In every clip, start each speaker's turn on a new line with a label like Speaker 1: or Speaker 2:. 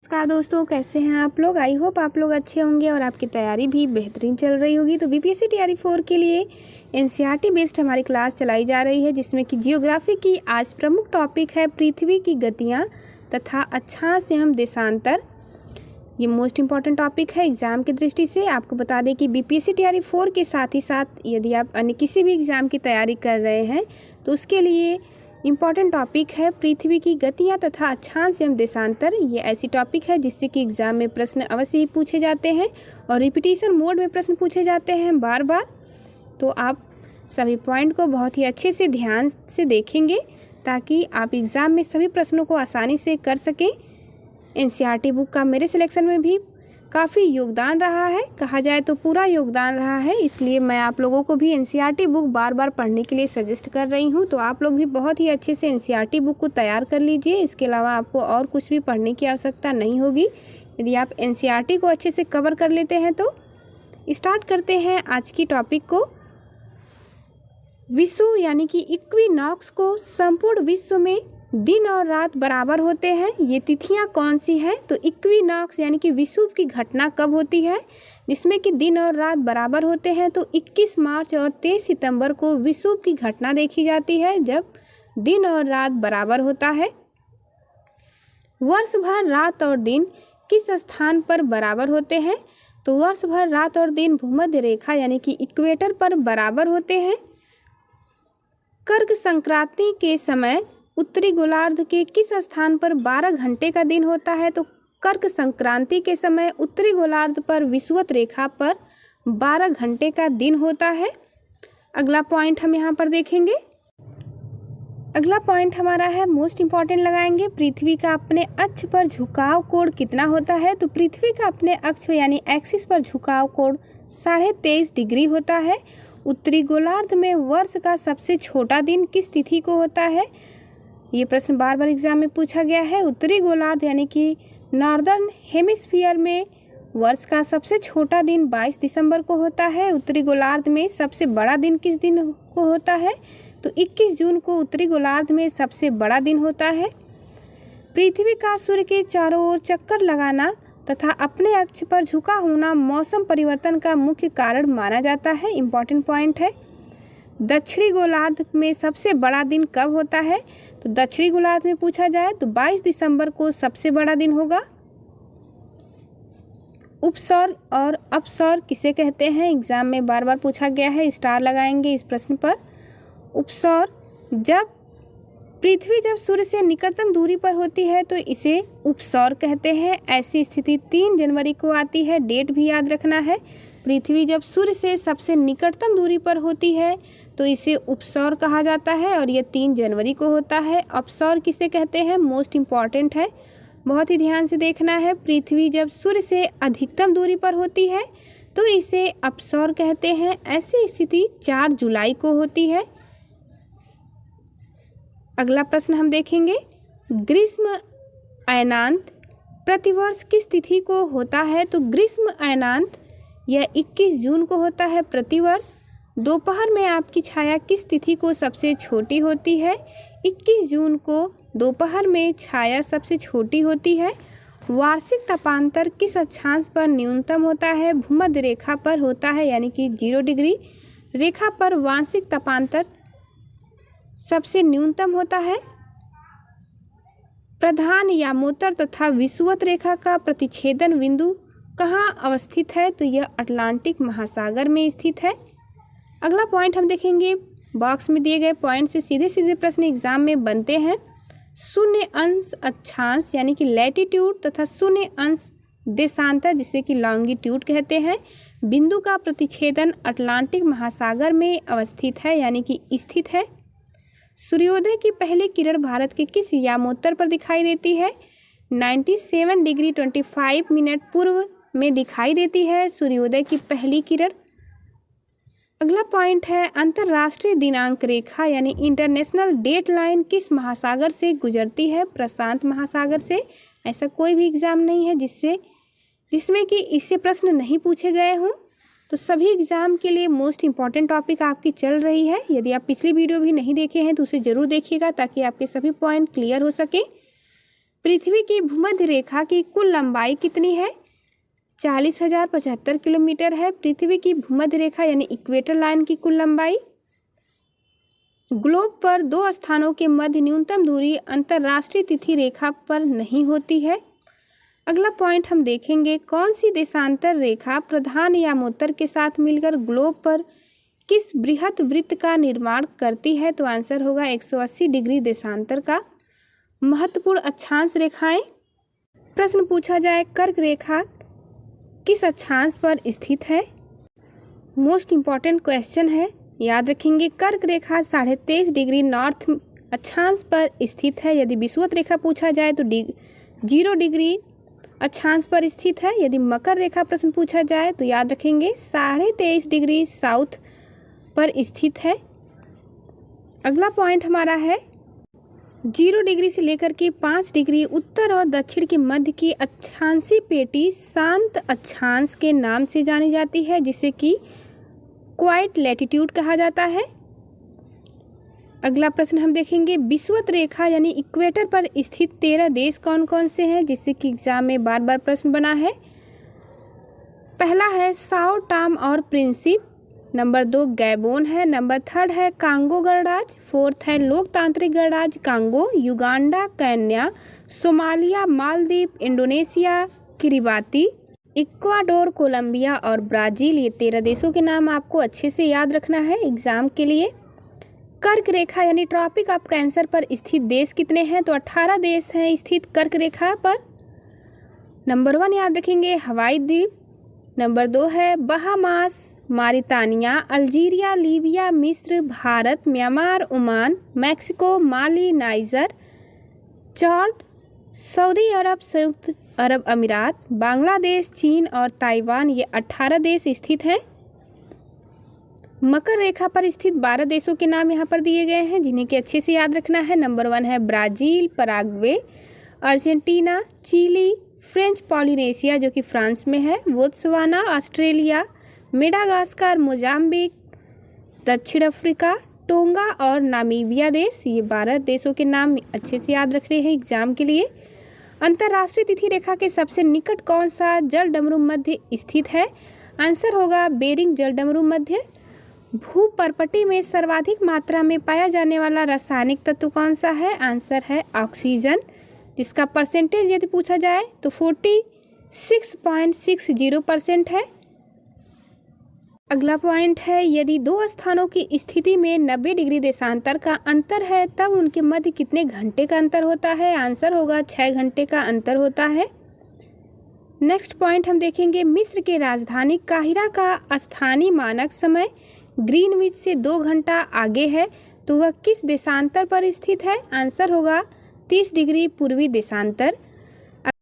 Speaker 1: नमस्कार दोस्तों, कैसे हैं आप लोग। आई होप आप लोग अच्छे होंगे और आपकी तैयारी भी बेहतरीन चल रही होगी। तो बीपीएससी टीआरई 4 के लिए एनसीईआरटी बेस्ड हमारी क्लास चलाई जा रही है, जिसमें कि जियोग्राफी की आज प्रमुख टॉपिक है पृथ्वी की गतियां तथा अक्षांश एवं देशांतर। ये मोस्ट इंपॉर्टेंट टॉपिक है एग्जाम की दृष्टि से। आपको बता दें कि बीपीएससी टीआरई 4 के साथ ही साथ यदि आप अन्य किसी भी एग्ज़ाम की तैयारी कर रहे हैं तो उसके लिए इम्पॉर्टेंट टॉपिक है पृथ्वी की गतियां तथा अक्षांश एवं देशांतर। ये ऐसी टॉपिक है जिससे कि एग्ज़ाम में प्रश्न अवश्य ही पूछे जाते हैं और रिपीटिशन मोड में प्रश्न पूछे जाते हैं बार बार। तो आप सभी पॉइंट को बहुत ही अच्छे से ध्यान से देखेंगे ताकि आप एग्ज़ाम में सभी प्रश्नों को आसानी से कर सकें। एनसीईआरटी बुक का मेरे सिलेक्शन में भी काफ़ी योगदान रहा है, कहा जाए तो पूरा योगदान रहा है, इसलिए मैं आप लोगों को भी एनसीईआरटी बुक बार बार पढ़ने के लिए सजेस्ट कर रही हूं। तो आप लोग भी बहुत ही अच्छे से एनसीईआरटी बुक को तैयार कर लीजिए। इसके अलावा आपको और कुछ भी पढ़ने की आवश्यकता नहीं होगी यदि आप एनसीईआरटी को अच्छे से कवर कर लेते हैं। तो स्टार्ट करते हैं आज की टॉपिक को। विषुव यानी कि इक्विनॉक्स को संपूर्ण विश्व में दिन और रात बराबर होते हैं। ये तिथियां कौन सी हैं? तो इक्विनॉक्स यानी कि विषुव की घटना कब होती है जिसमें कि दिन और रात बराबर होते हैं? तो 21 मार्च और 23 सितंबर को विषुव की घटना देखी जाती है जब दिन और रात बराबर होता है। वर्ष भर रात और दिन किस स्थान पर बराबर होते हैं? तो वर्ष भर रात और दिन भूमध्य रेखा यानी कि इक्वेटर पर बराबर होते हैं। कर्क संक्रांति के समय उत्तरी गोलार्ध के किस स्थान पर 12 घंटे का दिन होता है? तो कर्क संक्रांति के समय उत्तरी गोलार्ध पर विषुवत रेखा पर 12 घंटे का दिन होता है। अगला पॉइंट हम यहाँ पर देखेंगे। अगला पॉइंट हमारा है मोस्ट इम्पॉर्टेंट लगाएंगे, पृथ्वी का अपने अक्ष पर झुकाव कोण कितना होता है? तो पृथ्वी का अपने अक्ष यानी एक्सिस पर झुकाव कोण 23.5 डिग्री होता है। उत्तरी गोलार्ध में वर्ष का सबसे छोटा दिन किस तिथि को होता है? ये प्रश्न बार बार एग्जाम में पूछा गया है। उत्तरी गोलार्ध यानी कि नॉर्दर्न हेमिस्फीयर में वर्ष का सबसे छोटा दिन 22 दिसंबर को होता है। उत्तरी गोलार्ध में सबसे बड़ा दिन किस दिन को होता है? तो 21 जून को उत्तरी गोलार्ध में सबसे बड़ा दिन होता है। पृथ्वी का सूर्य के चारों ओर चक्कर लगाना तथा अपने अक्ष पर झुका होना मौसम परिवर्तन का मुख्य कारण माना जाता है। इम्पॉर्टेंट पॉइंट है। दक्षिणी गोलार्ध में सबसे बड़ा दिन कब होता है? तो दक्षिणी गोलार्ध में पूछा जाए तो 22 दिसंबर को सबसे बड़ा दिन होगा। उपसौर और अपसौर किसे कहते हैं? एग्जाम में बार बार पूछा गया है, स्टार लगाएंगे इस प्रश्न पर। उपसौर जब सूर्य से निकटतम दूरी पर होती है तो इसे उपसौर कहते हैं। ऐसी स्थिति 3 जनवरी को आती है, डेट भी याद रखना है। पृथ्वी जब सूर्य से सबसे निकटतम दूरी पर होती है तो इसे उपसौर कहा जाता है और यह 3 जनवरी को होता है। अपसौर किसे कहते हैं? मोस्ट इम्पॉर्टेंट है, बहुत ही ध्यान से देखना है। पृथ्वी जब सूर्य से अधिकतम दूरी पर होती है तो इसे अपसौर कहते हैं। ऐसी स्थिति 4 जुलाई को होती है। अगला प्रश्न हम देखेंगे। ग्रीष्म अयनांत प्रतिवर्ष किस तिथि को होता है? तो ग्रीष्म अयनांत यह 21 जून को होता है प्रतिवर्ष। दोपहर में आपकी छाया किस तिथि को सबसे छोटी होती है? 21 जून को दोपहर में छाया सबसे छोटी होती है। वार्षिक तापांतर किस अक्षांश पर न्यूनतम होता है? भूमध्य रेखा पर होता है यानी कि 0 डिग्री रेखा पर वार्षिक तापांतर सबसे न्यूनतम होता है। प्रधान यामोत्तर तथा विषुवत रेखा का प्रतिच्छेदन बिंदु कहाँ अवस्थित है? तो यह अटलांटिक महासागर में स्थित है। अगला पॉइंट हम देखेंगे। बॉक्स में दिए गए पॉइंट से सीधे सीधे प्रश्न एग्जाम में बनते हैं। 0 अंश अक्षांश यानी कि लैटिट्यूड तथा 0 अंश देशांतर जिसे कि लॉन्गिट्यूड कहते हैं, बिंदु का प्रतिच्छेदन अटलांटिक महासागर में अवस्थित है यानी कि स्थित है। सूर्योदय की पहली किरण भारत के किस यामोत्तर पर दिखाई देती है? 97 डिग्री 25 मिनट पूर्व में दिखाई देती है सूर्योदय की पहली किरण। अगला पॉइंट है अंतर्राष्ट्रीय दिनांक रेखा यानी इंटरनेशनल डेट लाइन किस महासागर से गुजरती है? प्रशांत महासागर से। ऐसा कोई भी एग्जाम नहीं है जिसमें कि इससे प्रश्न नहीं पूछे गए हों। तो सभी एग्जाम के लिए मोस्ट इम्पॉर्टेंट टॉपिक आपकी चल रही है। यदि आप पिछली वीडियो भी नहीं देखे हैं तो उसे ज़रूर देखिएगा ताकि आपके सभी पॉइंट क्लियर हो सके। पृथ्वी की भूमध्य रेखा की कुल लंबाई कितनी है? 40,075 किलोमीटर है पृथ्वी की भूमध्य रेखा यानी इक्वेटर लाइन की कुल लंबाई। ग्लोब पर दो स्थानों के मध्य न्यूनतम दूरी अंतरराष्ट्रीय तिथि रेखा पर नहीं होती है। अगला पॉइंट हम देखेंगे, कौन सी देशांतर रेखा प्रधान यामोत्तर के साथ मिलकर ग्लोब पर किस बृहत वृत्त का निर्माण करती है? तो आंसर होगा 180 डिग्री देशांतर का। महत्वपूर्ण अक्षांश रेखाएं। प्रश्न पूछा जाए, कर्क रेखा किस अक्षांश पर स्थित है? मोस्ट इम्पॉर्टेंट क्वेश्चन है, याद रखेंगे। कर्क रेखा 23.5 डिग्री नॉर्थ अक्षांश पर स्थित है। यदि विषुवत रेखा पूछा जाए तो 0 डिग्री अक्षांश पर स्थित है। यदि मकर रेखा प्रश्न पूछा जाए तो याद रखेंगे 23.5 डिग्री साउथ पर स्थित है। अगला पॉइंट हमारा है, 0 डिग्री से लेकर के 5 डिग्री उत्तर और दक्षिण के मध्य की अक्षांशीय पेटी शांत अक्षांश के नाम से जानी जाती है, जिसे कि क्वाइट लैटिट्यूड कहा जाता है। अगला प्रश्न हम देखेंगे, विषुवत रेखा यानी इक्वेटर पर स्थित 13 देश कौन कौन से हैं, जिससे कि एग्जाम में बार बार प्रश्न बना है। पहला है साओ टॉम और प्रिंसिप, नंबर 2 गैबोन है, नंबर 3 है कांगो गणराज्य, 4th है लोकतांत्रिक गणराज्य Congo, Uganda, Kenya, Somalia, Maldives, Indonesia, Kiribati, Ecuador, Colombia और ब्राज़ील। ये 13 देशों के नाम आपको अच्छे से याद रखना है एग्जाम के लिए। कर्क रेखा यानी ट्रॉपिक ऑफ कैंसर पर स्थित देश कितने हैं? तो 18 देश हैं स्थित कर्क रेखा पर। नंबर 1 याद रखेंगे हवाई द्वीप, नंबर 2 है बहामास, मारितानिया, अल्जीरिया, लीबिया, मिस्र, भारत, म्यांमार, ओमान, मैक्सिको, माली, नाइजर, चाड, सऊदी अरब, संयुक्त अरब अमीरात, बांग्लादेश, चीन और ताइवान। ये 18 देश स्थित हैं। मकर रेखा पर स्थित 12 देशों के नाम यहाँ पर दिए गए हैं, जिन्हें कि अच्छे से याद रखना है। नंबर 1 है Brazil, Paraguay, Argentina, Chile, French Polynesia जो कि फ्रांस में है, बोत्सवाना, ऑस्ट्रेलिया, मेडागास्कर, मोजाम्बिक, दक्षिण अफ्रीका, टोंगा और नामीबिया देश। ये 12 देशों के नाम अच्छे से याद रखने हैं एग्जाम के लिए। अंतर्राष्ट्रीय तिथि रेखा के सबसे निकट कौन सा जलडमरू मध्य स्थित है? आंसर होगा बेरिंग जलडमरू मध्य। भूपर्पटी में सर्वाधिक मात्रा में पाया जाने वाला रासायनिक तत्व कौन सा है? आंसर है ऑक्सीजन, जिसका परसेंटेज यदि पूछा जाए तो 46.60% है। अगला पॉइंट है, यदि दो स्थानों की स्थिति में 90 डिग्री देशांतर का अंतर है तब उनके मध्य कितने घंटे का अंतर होता है? आंसर होगा 6 घंटे का अंतर होता है। नेक्स्ट पॉइंट हम देखेंगे, मिस्र के राजधानी काहिरा का स्थानीय मानक समय ग्रीनविच से 2 घंटा आगे है, तो वह किस देशांतर पर स्थित है? आंसर होगा 30 डिग्री पूर्वी देशांतर।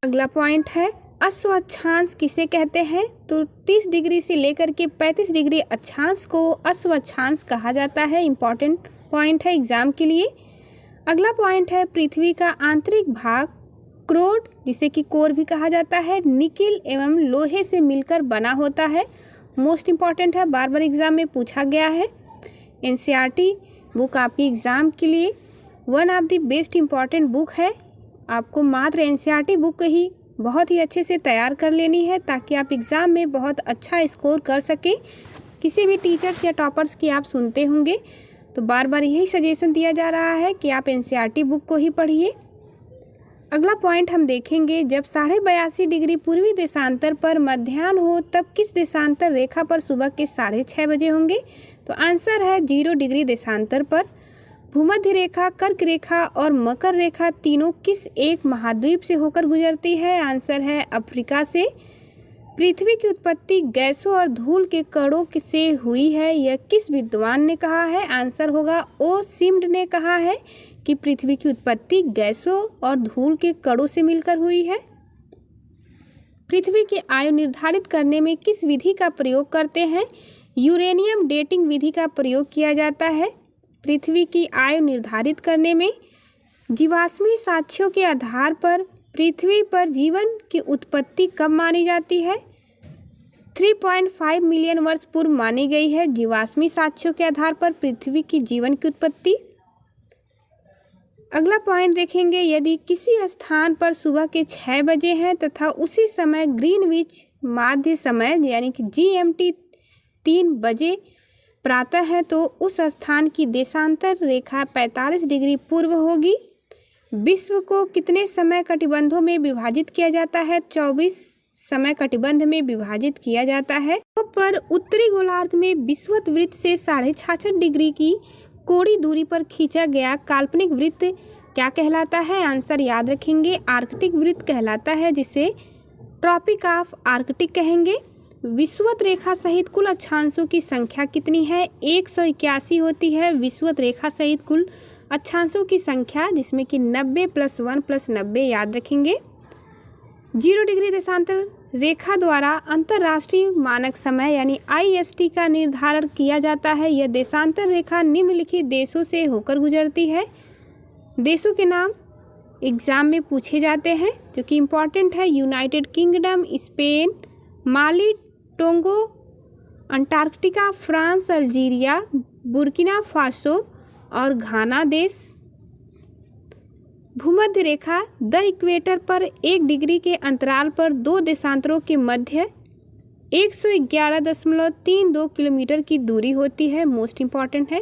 Speaker 1: अगला पॉइंट है, अश्व अक्षांश किसे कहते हैं? तो 30 डिग्री से लेकर के 35 डिग्री अक्षांश को अश्व अक्षांश कहा जाता है। इंपॉर्टेंट पॉइंट है एग्जाम के लिए। अगला पॉइंट है, पृथ्वी का आंतरिक भाग क्रोड, जिसे कि कोर भी कहा जाता है, निकिल एवं लोहे से मिलकर बना होता है। मोस्ट इम्पॉर्टेंट है, बार बार एग्जाम में पूछा गया है। एनसीईआरटी बुक आपकी एग्ज़ाम के लिए one of the best important book है। आपको मात्र एनसीईआरटी बुक ही बहुत ही अच्छे से तैयार कर लेनी है, ताकि आप एग्ज़ाम में बहुत अच्छा स्कोर कर सकें। किसी भी टीचर्स या टॉपर्स की आप सुनते होंगे तो बार बार यही सजेशन दिया जा रहा है कि आप एनसीईआरटी बुक को ही पढ़िए। अगला पॉइंट हम देखेंगे, जब 82.5 डिग्री पूर्वी देशांतर पर मध्याह्न हो तब किस देशांतर रेखा पर सुबह के 6:30 बजे होंगे? तो आंसर है 0 डिग्री देशांतर पर। भूमध्य रेखा, कर्क रेखा और मकर रेखा तीनों किस एक महाद्वीप से होकर गुजरती है? आंसर है अफ्रीका से। पृथ्वी की उत्पत्ति गैसों और धूल के कणों से हुई है, यह किस विद्वान ने कहा है? आंसर होगा ओ सिम्ड ने कहा है कि पृथ्वी की उत्पत्ति गैसों और धूल के कणों से मिलकर हुई है। पृथ्वी की आयु निर्धारित करने में किस विधि का प्रयोग करते हैं? यूरेनियम डेटिंग विधि का प्रयोग किया जाता है। पृथ्वी की आयु निर्धारित करने में जीवाश्मी साक्ष्यों के आधार पर पृथ्वी पर जीवन की उत्पत्ति कब मानी जाती है? 3.5 मिलियन वर्ष पूर्व मानी गई है जीवाश्मी साक्ष्यों के आधार पर पृथ्वी की जीवन की उत्पत्ति। अगला पॉइंट देखेंगे, यदि किसी स्थान पर सुबह के 6 बजे हैं तथा उसी समय ग्रीनविच माध्य समय यानी कि GMT 3 बजे प्रातः है तो उस स्थान की देशांतर रेखा 45 डिग्री पूर्व होगी। विश्व को कितने समय कटिबंधों में विभाजित किया जाता है? 24 समय कटिबंध में विभाजित किया जाता है। पर उत्तरी गोलार्ध में विषुवत वृत्त से 66.5 डिग्री की कोणीय दूरी पर खींचा गया काल्पनिक वृत्त क्या कहलाता है? आंसर याद रखेंगे, आर्कटिक वृत्त कहलाता है, जिसे ट्रॉपिक ऑफ आर्कटिक कहेंगे। विषुवत रेखा सहित कुल अक्षांशों की संख्या कितनी है? 181 होती है विषुवत रेखा सहित कुल अक्षांशों की संख्या, जिसमें कि 90 + 1 + 90 याद रखेंगे। 0 डिग्री देशांतर रेखा द्वारा अंतर्राष्ट्रीय मानक समय यानी IST का निर्धारण किया जाता है। यह देशांतर रेखा निम्नलिखित देशों से होकर गुजरती है। देशों के नाम एग्जाम में पूछे जाते हैं जो कि इम्पॉर्टेंट है। United Kingdom, Spain, Mali, Togo, Antarctica, France, Algeria, Burkina Faso और घाना देश। भूमध्य रेखा द इक्वेटर पर 1 डिग्री के अंतराल पर 2 देशांतरों के मध्य 111.32 किलोमीटर की दूरी होती है। मोस्ट इम्पॉर्टेंट है।